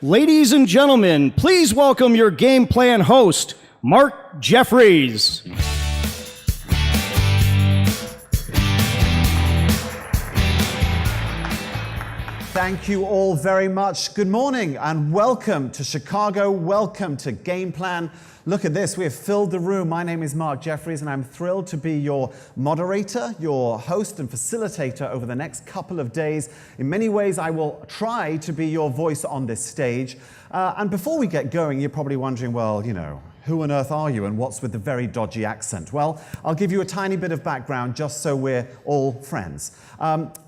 Ladies and gentlemen, please welcome your game plan host, Mark Jeffries. Thank you all very much. Good morning and welcome to Chicago. Welcome to Game Plan. Look at this, we have filled the room. My name is Mark Jeffries and I'm thrilled to be your moderator, your host and facilitator over the next couple of days. In many ways, I will try to be your voice on this stage. And before we get going, you're probably wondering, well, you know, who on earth are you and what's with the very dodgy accent? Well, I'll give you a tiny bit of background just so we're all friends.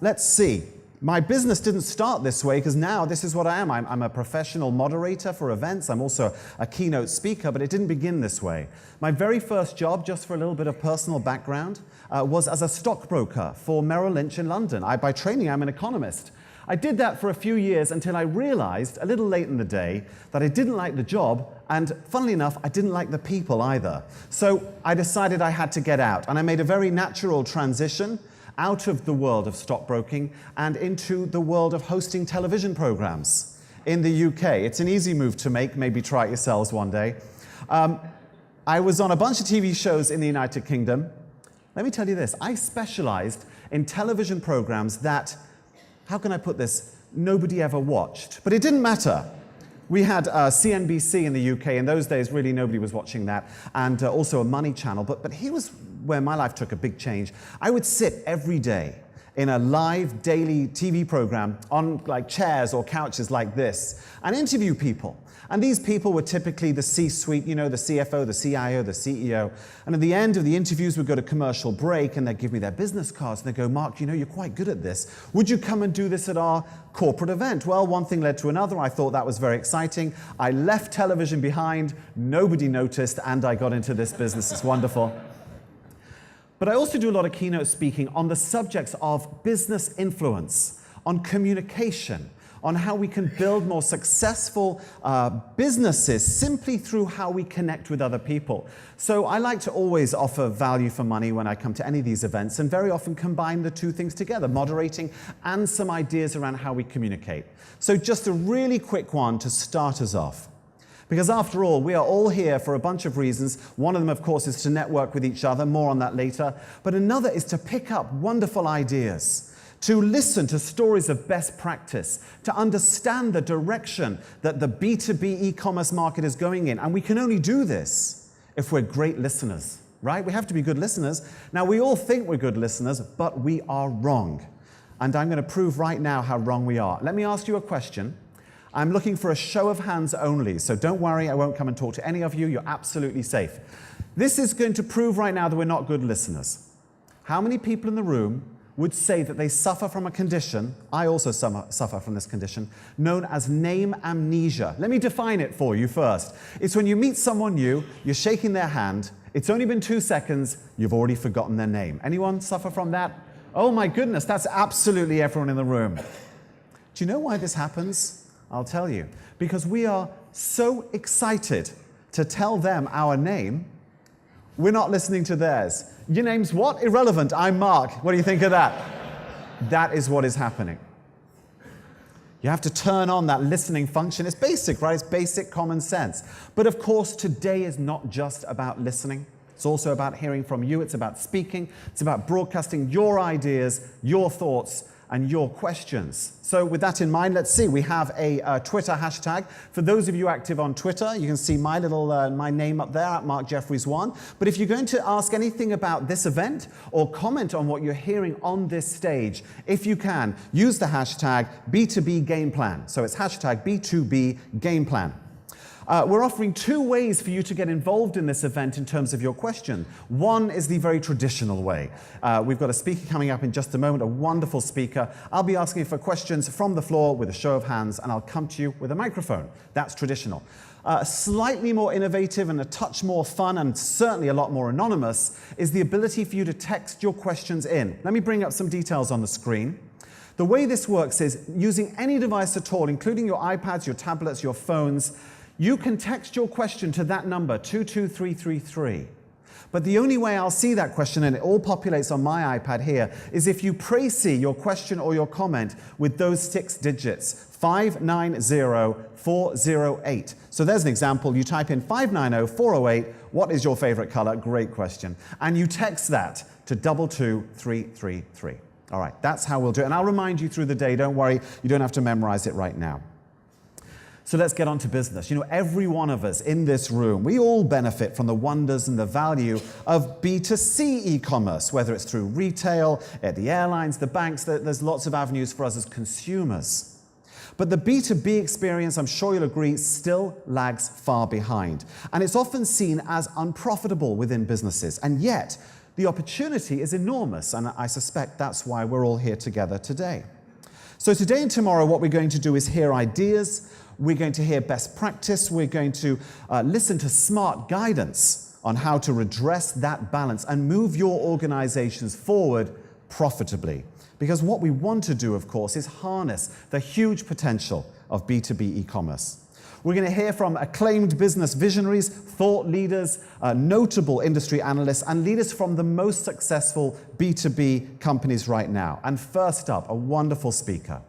Let's see. My business didn't start this way because now this is what I am. I'm a professional moderator for events. I'm also a keynote speaker, but it didn't begin this way. My very first job, just for a little bit of personal background, was as a stockbroker for Merrill Lynch in London. By training, I'm an economist. I did that for a few years until I realized, a little late in the day, that I didn't like the job, and funnily enough, I didn't like the people either. So I decided I had to get out, and I made a very natural transition out of the world of stockbroking and into the world of hosting television programs in the UK. It's an easy move to make, maybe try it yourselves one day. I was on a bunch of TV shows in the United Kingdom. Let me tell you this, I specialized in television programs that, how can I put this, nobody ever watched. But it didn't matter. We had CNBC in the UK. In those days, really nobody was watching that, and also a money channel. But here was where my life took a big change. I would sit every day in a live daily TV program on like chairs or couches like this and interview people. And these people were typically the C-suite, you know, the CFO, the CIO, the CEO. And at the end of the interviews, we'd go to commercial break and they'd give me their business cards and they'd go, Mark, you know, you're quite good at this. Would you come and do this at our corporate event? Well, one thing led to another. I thought that was very exciting. I left television behind, nobody noticed, and I got into this business. It's wonderful. But I also do a lot of keynote speaking on the subjects of business influence, on communication, on how we can build more successful businesses simply through how we connect with other people. So I like to always offer value for money when I come to any of these events and very often combine the two things together, moderating and some ideas around how we communicate. So just a really quick one to start us off. Because after all, we are all here for a bunch of reasons. One of them, of course, is to network with each other, more on that later. But another is to pick up wonderful ideas, to listen to stories of best practice, to understand the direction that the B2B e-commerce market is going in. And we can only do this if we're great listeners, right? We have to be good listeners. Now, we all think we're good listeners, but we are wrong. And I'm going to prove right now how wrong we are. Let me ask you a question. I'm looking for a show of hands only, so don't worry, I won't come and talk to any of you. You're absolutely safe. This is going to prove right now that we're not good listeners. How many people in the room would say that they suffer from a condition, I also suffer from this condition, known as name amnesia? Let me define it for you first. It's when you meet someone new, you're shaking their hand, it's only been 2 seconds, you've already forgotten their name. Anyone suffer from that? Oh my goodness, that's absolutely everyone in the room. Do you know why this happens? I'll tell you. Because we are so excited to tell them our name, we're not listening to theirs. Your name's what? Irrelevant. I'm Mark. What do you think of that? That is what is happening. You have to turn on that listening function. It's basic, right? It's basic common sense. But of course, today is not just about listening. It's also about hearing from you. It's about speaking. It's about broadcasting your ideas, your thoughts, and your questions. So with that in mind, let's see. We have a Twitter hashtag. For those of you active on Twitter, you can see my my name up there at MarkJeffries1. But if you're going to ask anything about this event or comment on what you're hearing on this stage, if you can, use the hashtag B2B Game Plan. So it's hashtag B2B Game Plan. We're offering 2 ways for you to get involved in this event in terms of your question. One is the very traditional way. We've got a speaker coming up in just a moment, a wonderful speaker. I'll be asking for questions from the floor with a show of hands, and I'll come to you with a microphone. That's traditional. Slightly more innovative and a touch more fun, and certainly a lot more anonymous, is the ability for you to text your questions in. Let me bring up some details on the screen. The way this works is using any device at all, including your iPads, your tablets, your phones. You can text your question to that number, 22333. But the only way I'll see that question, and it all populates on my iPad here, is if you précis your question or your comment with those 6 digits, 590408. So there's an example. You type in 590408, what is your favorite color? Great question. And you text that to 22333. All right, that's how we'll do it. And I'll remind you through the day. Don't worry, you don't have to memorize it right now. So let's get on to business. You know, every one of us in this room, we all benefit from the wonders and the value of B2C e-commerce, whether it's through retail, at the airlines, the banks, there's lots of avenues for us as consumers. But the B2B experience, I'm sure you'll agree, still lags far behind. And it's often seen as unprofitable within businesses. And yet, the opportunity is enormous, and I suspect that's why we're all here together today. So today and tomorrow, what we're going to do is hear ideas, we're going to hear best practice, we're going to listen to smart guidance on how to redress that balance and move your organizations forward profitably. Because what we want to do, of course, is harness the huge potential of B2B e-commerce. We're going to hear from acclaimed business visionaries, thought leaders, notable industry analysts, and leaders from the most successful B2B companies right now. And first up, a wonderful speaker,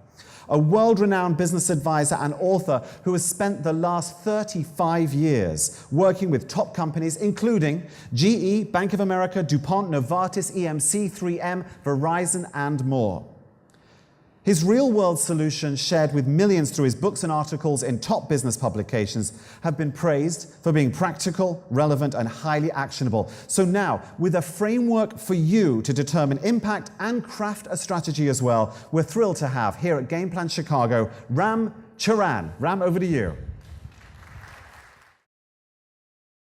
a world-renowned business advisor and author who has spent the last 35 years working with top companies including GE, Bank of America, DuPont, Novartis, EMC, 3M, Verizon, and more. His real-world solutions, shared with millions through his books and articles in top business publications, have been praised for being practical, relevant, and highly actionable. So now, with a framework for you to determine impact and craft a strategy as well, we're thrilled to have here at Game Plan Chicago, Ram Charan. Ram, over to you.